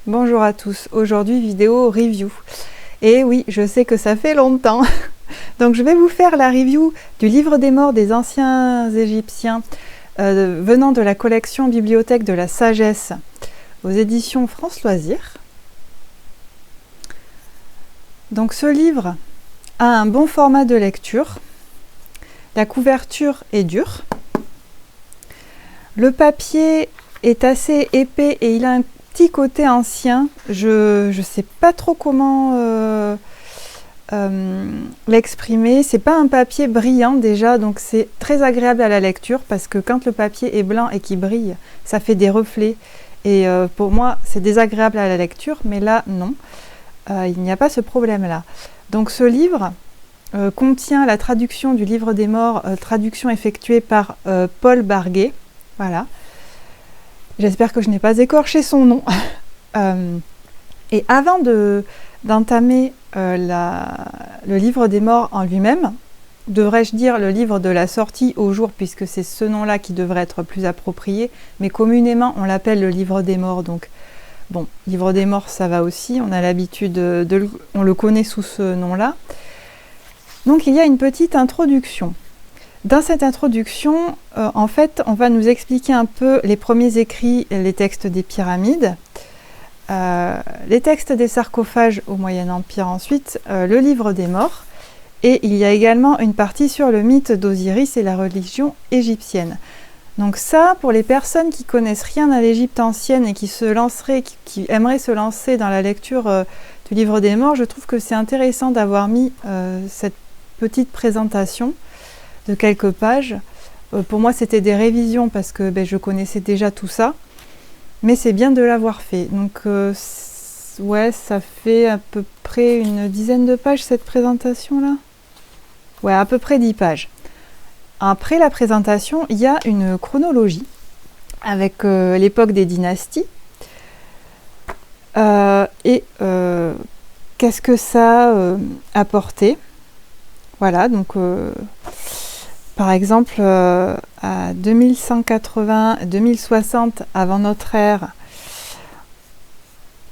Bonjour à tous, aujourd'hui vidéo review. Et oui, je sais que ça fait longtemps. Donc je vais vous faire la review du livre des morts des anciens égyptiens venant de la collection Bibliothèque de la Sagesse aux éditions France Loisirs. Donc ce livre a un bon format de lecture. La couverture est dure. Le papier est assez épais et il a un petit côté ancien. Je ne sais pas trop comment l'exprimer. C'est pas un papier brillant déjà, donc c'est très agréable à la lecture parce que quand le papier est blanc et qu'il brille, ça fait des reflets. Et pour moi, c'est désagréable à la lecture, mais là, non. Il n'y a pas ce problème-là. Donc ce livre contient la traduction du livre des morts, traduction effectuée par Paul Barguet. Voilà. J'espère que je n'ai pas écorché son nom. Et avant d'entamer le livre des morts en lui-même, devrais-je dire le livre de la sortie au jour, puisque c'est ce nom-là qui devrait être plus approprié, mais communément on l'appelle le livre des morts, donc bon, livre des morts ça va aussi, on a l'habitude, on le connaît sous ce nom-là. Donc il y a une petite introduction. Dans cette introduction, en fait, on va nous expliquer un peu les premiers écrits, les textes des pyramides, les textes des sarcophages au Moyen Empire ensuite, le livre des morts, et il y a également une partie sur le mythe d'Osiris et la religion égyptienne. Donc ça, pour les personnes qui connaissent rien à l'Égypte ancienne et qui aimeraient se lancer dans la lecture du livre des morts, je trouve que c'est intéressant d'avoir mis cette petite présentation de quelques pages. Pour moi, c'était des révisions parce que je connaissais déjà tout ça, mais c'est bien de l'avoir fait. Donc, ouais, ça fait à peu près une dizaine de pages cette présentation-là. Ouais, à peu près 10 pages. Après la présentation, il y a une chronologie avec l'époque des dynasties et qu'est-ce que ça a apporté. Voilà, donc par exemple, à 2180-2060 avant notre ère,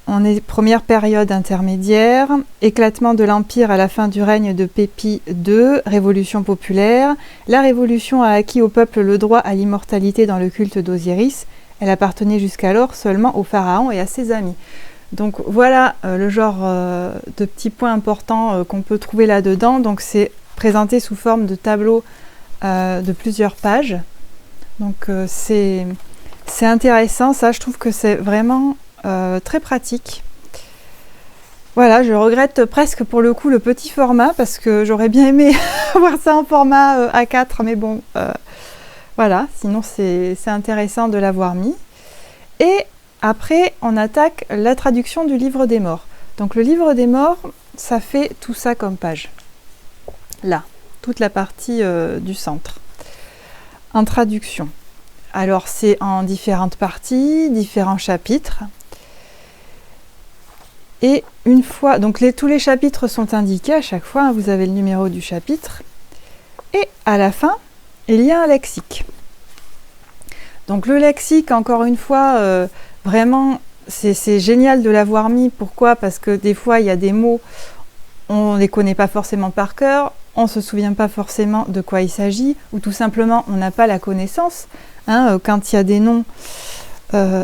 on est première période intermédiaire, éclatement de l'Empire à la fin du règne de Pépi II, révolution populaire. La révolution a acquis au peuple le droit à l'immortalité dans le culte d'Osiris. Elle appartenait jusqu'alors seulement au pharaon et à ses amis. Donc voilà le genre de petits points importants qu'on peut trouver là-dedans. Donc c'est présenté sous forme de tableau de plusieurs pages. Donc c'est intéressant, ça je trouve que c'est vraiment très pratique. Voilà, je regrette presque pour le coup le petit format parce que j'aurais bien aimé voir ça en format A4, mais bon, voilà, sinon c'est intéressant de l'avoir mis. Et après, on attaque la traduction du livre des morts. Donc le livre des morts, ça fait tout ça comme page. Là, toute la partie du centre. En traduction. Alors c'est en différentes parties, différents chapitres. Et une fois, donc tous les chapitres sont indiqués à chaque fois, hein, vous avez le numéro du chapitre. Et à la fin, il y a un lexique. Donc le lexique, encore une fois, vraiment, c'est génial de l'avoir mis. Pourquoi ? Parce que des fois, il y a des mots, on ne les connaît pas forcément par cœur, on ne se souvient pas forcément de quoi il s'agit, ou tout simplement, on n'a pas la connaissance. Hein, quand il y a des noms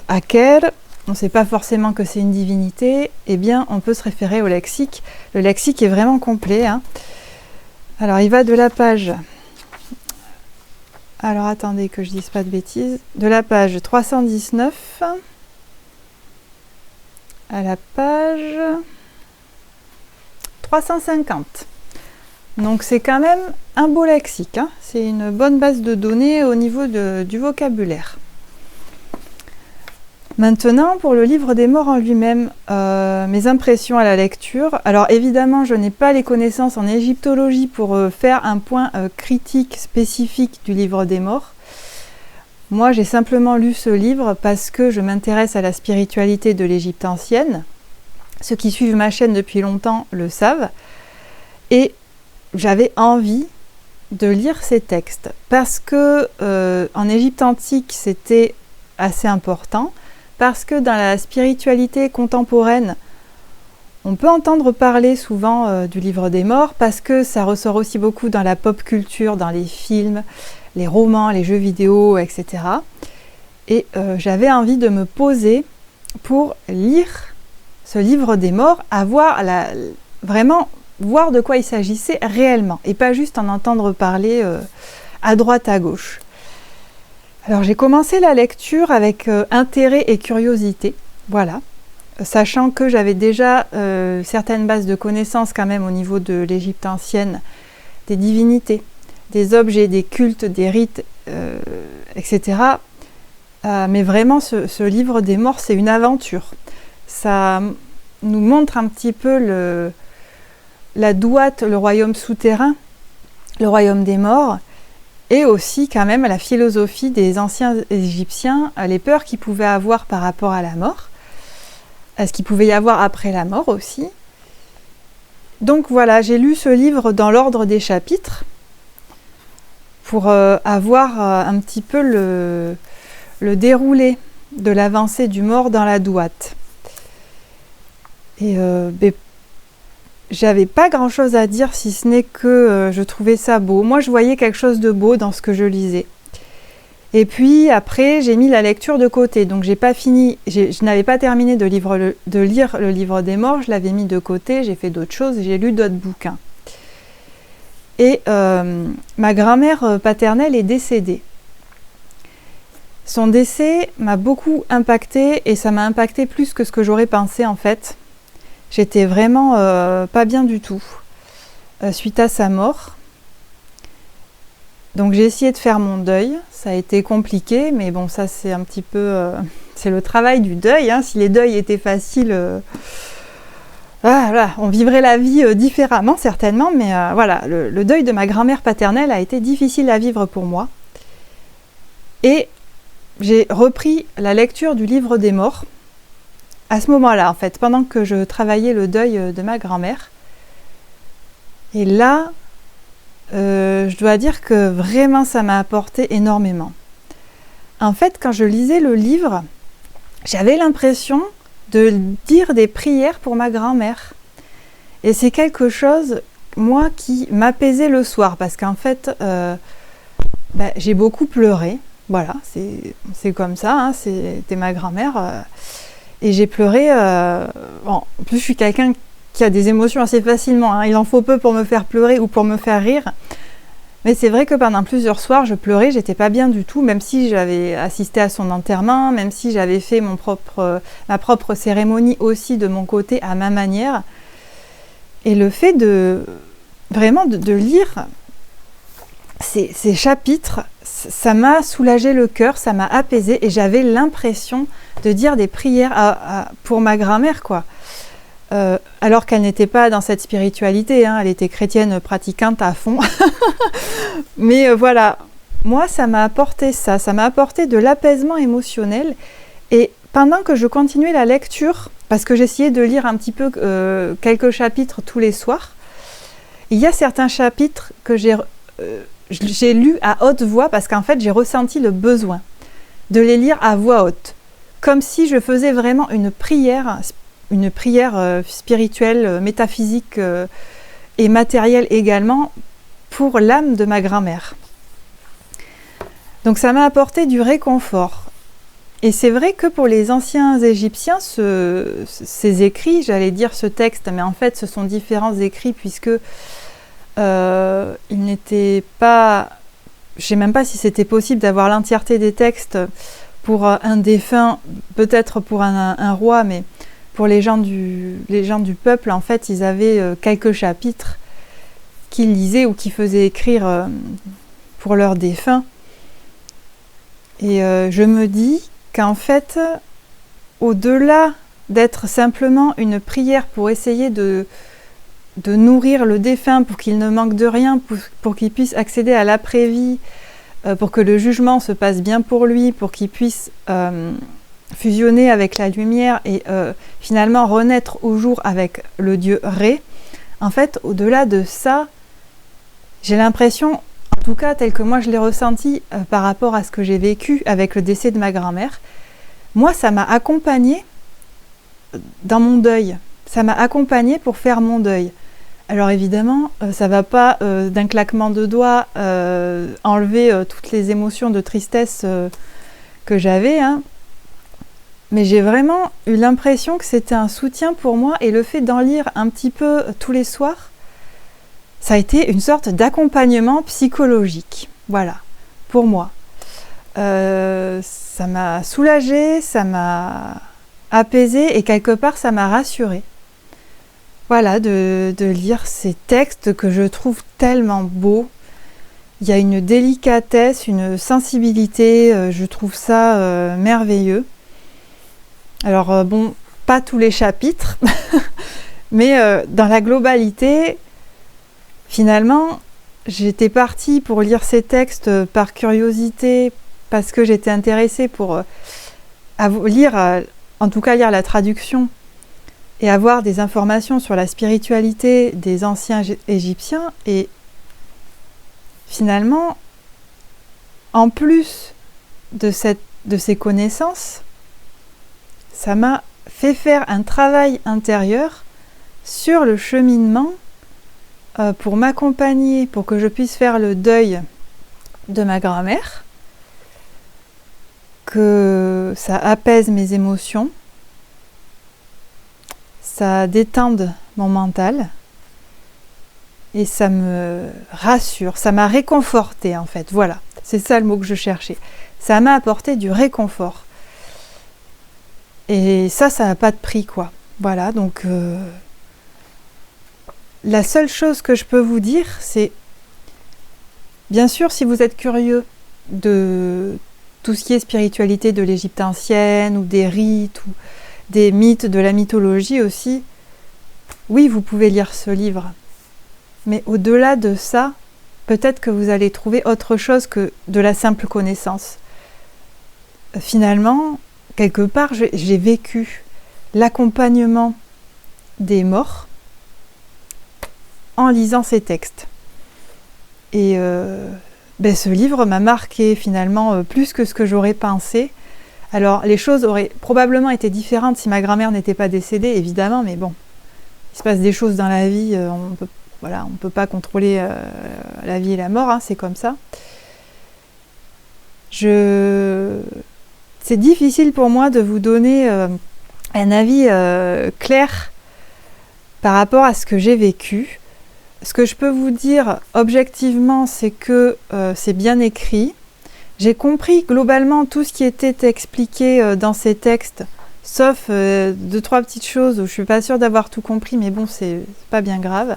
Aker, on ne sait pas forcément que c'est une divinité, eh bien, on peut se référer au lexique. Le lexique est vraiment complet. Hein. Alors, il va de la page... Alors, attendez que je ne dise pas de bêtises. De la page 319 à la page 350. Donc, c'est quand même un beau lexique. Hein. C'est une bonne base de données au niveau du vocabulaire. Maintenant, pour le livre des morts en lui-même, mes impressions à la lecture. Alors évidemment, je n'ai pas les connaissances en égyptologie pour faire un point critique spécifique du livre des morts. Moi, j'ai simplement lu ce livre parce que je m'intéresse à la spiritualité de l'Égypte ancienne. Ceux qui suivent ma chaîne depuis longtemps le savent. Et j'avais envie de lire ces textes parce que en Égypte antique, c'était assez important. parce que dans la spiritualité contemporaine, on peut entendre parler souvent du livre des morts, parce que ça ressort aussi beaucoup dans la pop culture, dans les films, les romans, les jeux vidéo, etc. Et j'avais envie de me poser pour lire ce livre des morts, vraiment voir de quoi il s'agissait réellement, et pas juste en entendre parler à droite, à gauche. Alors j'ai commencé la lecture avec intérêt et curiosité, voilà, sachant que j'avais déjà certaines bases de connaissances quand même au niveau de l'Égypte ancienne, des divinités, des objets, des cultes, des rites, etc. Mais vraiment, ce livre des morts, c'est une aventure. Ça nous montre un petit peu la Douate, le royaume souterrain, le royaume des morts, et aussi quand même la philosophie des anciens Égyptiens, les peurs qu'ils pouvaient avoir par rapport à la mort, ce qu'il pouvait y avoir après la mort aussi. Donc voilà, j'ai lu ce livre dans l'ordre des chapitres pour avoir un petit peu le déroulé de l'avancée du mort dans la Douate. Et j'avais pas grand chose à dire si ce n'est que je trouvais ça beau. Moi je voyais quelque chose de beau dans ce que je lisais. Et puis après j'ai mis la lecture de côté, donc je n'avais pas terminé de lire le livre des morts, je l'avais mis de côté, j'ai fait d'autres choses, j'ai lu d'autres bouquins. Et ma grand-mère paternelle est décédée. Son décès m'a beaucoup impactée, et ça m'a impacté plus que ce que j'aurais pensé en fait. J'étais vraiment pas bien du tout suite à sa mort. Donc j'ai essayé de faire mon deuil. Ça a été compliqué, mais bon, ça c'est un petit peu... c'est le travail du deuil. Hein. Si les deuils étaient faciles, voilà, on vivrait la vie différemment certainement. Mais voilà, le deuil de ma grand-mère paternelle a été difficile à vivre pour moi. Et j'ai repris la lecture du livre des morts. À ce moment-là, en fait, pendant que je travaillais le deuil de ma grand-mère. Et là, je dois dire que vraiment, ça m'a apporté énormément. En fait, quand je lisais le livre, j'avais l'impression de dire des prières pour ma grand-mère. Et c'est quelque chose, moi, qui m'apaisait le soir. Parce qu'en fait, j'ai beaucoup pleuré. Voilà, c'est comme ça, hein, c'était ma grand-mère. Et j'ai pleuré, bon, en plus je suis quelqu'un qui a des émotions assez facilement, hein. Il en faut peu pour me faire pleurer ou pour me faire rire. Mais c'est vrai que pendant plusieurs soirs, je pleurais, j'étais pas bien du tout, même si j'avais assisté à son enterrement, même si j'avais fait ma propre cérémonie aussi de mon côté, à ma manière. Et le fait de lire ces chapitres, ça m'a soulagé le cœur, ça m'a apaisé, et j'avais l'impression de dire des prières pour ma grand-mère, quoi. Alors qu'elle n'était pas dans cette spiritualité, hein, elle était chrétienne pratiquante à fond. Mais voilà, moi ça m'a apporté ça m'a apporté de l'apaisement émotionnel. Et pendant que je continuais la lecture, parce que j'essayais de lire un petit peu quelques chapitres tous les soirs, il y a certains chapitres que j'ai lus à haute voix, parce qu'en fait j'ai ressenti le besoin de les lire à voix haute, comme si je faisais vraiment une prière spirituelle, métaphysique et matérielle également, pour l'âme de ma grand-mère. Donc ça m'a apporté du réconfort. Et c'est vrai que pour les anciens Égyptiens, ces écrits, j'allais dire ce texte, mais en fait ce sont différents écrits, puisque il n'était pas... Je ne sais même pas si c'était possible d'avoir l'entièreté des textes pour un défunt, peut-être pour un roi, mais pour les gens du peuple, en fait, ils avaient quelques chapitres qu'ils lisaient ou qu'ils faisaient écrire pour leurs défunts. Et je me dis qu'en fait, au-delà d'être simplement une prière pour essayer de nourrir le défunt, pour qu'il ne manque de rien, pour qu'il puisse accéder à l'après-vie, pour que le jugement se passe bien pour lui, pour qu'il puisse fusionner avec la lumière et finalement renaître au jour avec le dieu Ré. En fait, au-delà de ça, j'ai l'impression, en tout cas tel que moi je l'ai ressenti par rapport à ce que j'ai vécu avec le décès de ma grand-mère, moi, ça m'a accompagnée dans mon deuil. Ça m'a accompagnée pour faire mon deuil. Alors évidemment, ça ne va pas d'un claquement de doigts enlever toutes les émotions de tristesse que j'avais, hein. Mais j'ai vraiment eu l'impression que c'était un soutien pour moi, et le fait d'en lire un petit peu tous les soirs, ça a été une sorte d'accompagnement psychologique. Voilà, pour moi. Ça m'a soulagée, ça m'a apaisée, et quelque part ça m'a rassurée. Voilà, de lire ces textes que je trouve tellement beaux. Il y a une délicatesse, une sensibilité, je trouve ça merveilleux. Alors bon, pas tous les chapitres, mais dans la globalité, finalement, j'étais partie pour lire ces textes par curiosité, parce que j'étais intéressée pour lire, en tout cas lire la traduction, et avoir des informations sur la spiritualité des anciens Égyptiens. Et finalement, en plus de ces connaissances, ça m'a fait faire un travail intérieur sur le cheminement pour m'accompagner, pour que je puisse faire le deuil de ma grand-mère, que ça apaise mes émotions, ça détende mon mental, et ça me rassure, ça m'a réconforté en fait, voilà, c'est ça le mot que je cherchais. Ça m'a apporté du réconfort. Et ça n'a pas de prix, quoi. Voilà, donc la seule chose que je peux vous dire, c'est, bien sûr, si vous êtes curieux de tout ce qui est spiritualité de l'Égypte ancienne, ou des rites, ou des mythes, de la mythologie aussi, oui, vous pouvez lire ce livre. Mais au-delà de ça, peut-être que vous allez trouver autre chose que de la simple connaissance. Finalement, quelque part, j'ai vécu l'accompagnement des morts en lisant ces textes. Et ce livre m'a marqué finalement plus que ce que j'aurais pensé. Alors, les choses auraient probablement été différentes si ma grand-mère n'était pas décédée, évidemment, mais bon, il se passe des choses dans la vie, on ne peut pas contrôler la vie et la mort, hein, c'est comme ça. C'est difficile pour moi de vous donner un avis clair par rapport à ce que j'ai vécu. Ce que je peux vous dire objectivement, c'est que c'est bien écrit. J'ai compris globalement tout ce qui était expliqué dans ces textes, sauf 2-3 petites choses où je ne suis pas sûre d'avoir tout compris, mais bon, c'est pas bien grave.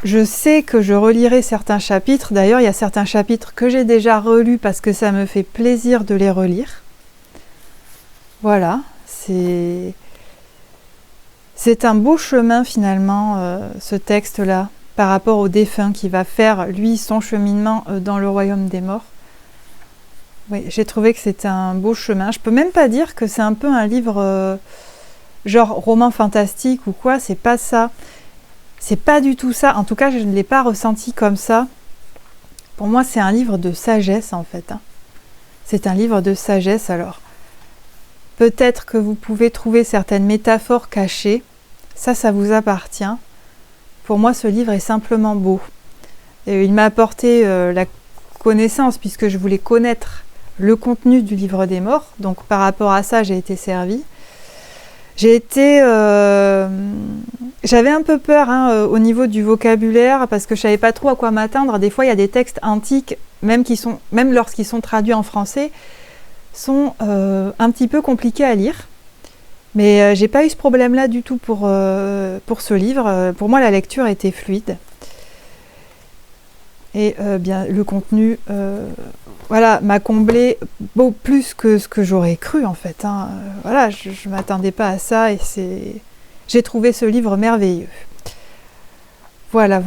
Je sais que je relirai certains chapitres. D'ailleurs, il y a certains chapitres que j'ai déjà relus parce que ça me fait plaisir de les relire. Voilà, c'est un beau chemin finalement, ce texte-là, par rapport au défunt qui va faire, lui, son cheminement dans le royaume des morts. Oui, j'ai trouvé que c'était un beau chemin. Je peux même pas dire que c'est un peu un livre genre roman fantastique ou quoi, c'est pas ça. C'est pas du tout ça, en tout cas je ne l'ai pas ressenti comme ça. Pour moi c'est un livre de sagesse en fait, hein. C'est un livre de sagesse. Alors peut-être que vous pouvez trouver certaines métaphores cachées, ça vous appartient. Pour moi ce livre est simplement beau. Et il m'a apporté la connaissance, puisque je voulais connaître le contenu du livre des morts, donc par rapport à ça j'ai été servie. J'avais un peu peur au niveau du vocabulaire, parce que je savais pas trop à quoi m'attendre. Des fois, il y a des textes antiques, même lorsqu'ils sont traduits en français, sont un petit peu compliqués à lire. Mais j'ai pas eu ce problème-là du tout pour ce livre. Pour moi, la lecture était fluide. Et bien, le contenu m'a comblé beaucoup plus que ce que j'aurais cru en fait, hein. Voilà, je ne m'attendais pas à ça, et j'ai trouvé ce livre merveilleux. Voilà.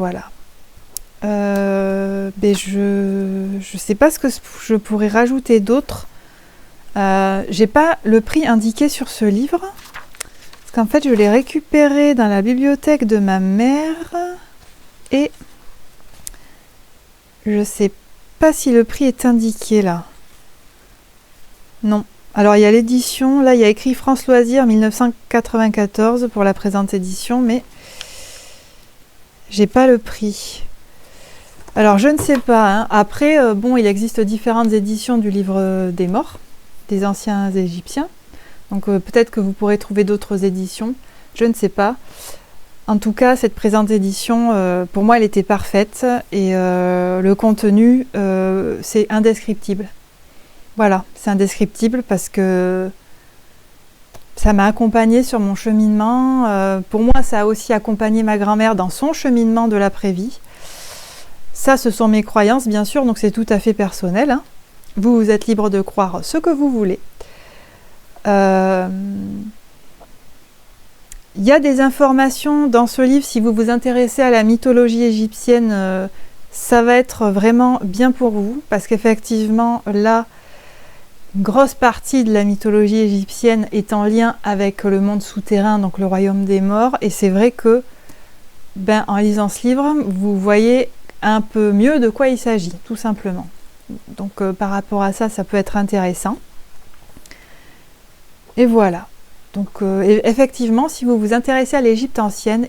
Je ne sais pas ce que je pourrais rajouter d'autre. J'ai pas le prix indiqué sur ce livre, parce qu'en fait je l'ai récupéré dans la bibliothèque de ma mère, et je sais pas si le prix est indiqué là. Non. Alors il y a l'édition, là il y a écrit France Loisirs 1994 pour la présente édition, mais j'ai pas le prix. Alors je ne sais pas, hein. Après, bon, il existe différentes éditions du livre des morts, des anciens Égyptiens. Donc peut-être que vous pourrez trouver d'autres éditions, je ne sais pas. En tout cas, cette présente édition, pour moi, elle était parfaite et le contenu, c'est indescriptible. Voilà, c'est indescriptible parce que ça m'a accompagnée sur mon cheminement. Pour moi, ça a aussi accompagné ma grand-mère dans son cheminement de l'après-vie. Ça, ce sont mes croyances, bien sûr, donc c'est tout à fait personnel, hein. Vous êtes libre de croire ce que vous voulez. Il y a des informations dans ce livre, si vous vous intéressez à la mythologie égyptienne, ça va être vraiment bien pour vous, parce qu'effectivement, là, une grosse partie de la mythologie égyptienne est en lien avec le monde souterrain, donc le royaume des morts, et c'est vrai que, en lisant ce livre, vous voyez un peu mieux de quoi il s'agit, tout simplement. Donc par rapport à ça, ça peut être intéressant. Et voilà. Donc effectivement, si vous vous intéressez à l'Égypte ancienne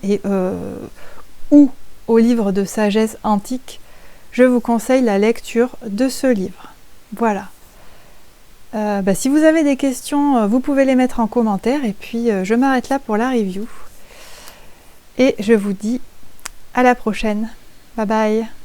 ou aux livres de sagesse antique, je vous conseille la lecture de ce livre. Voilà. Si vous avez des questions, vous pouvez les mettre en commentaire et puis je m'arrête là pour la review. Et je vous dis à la prochaine. Bye bye.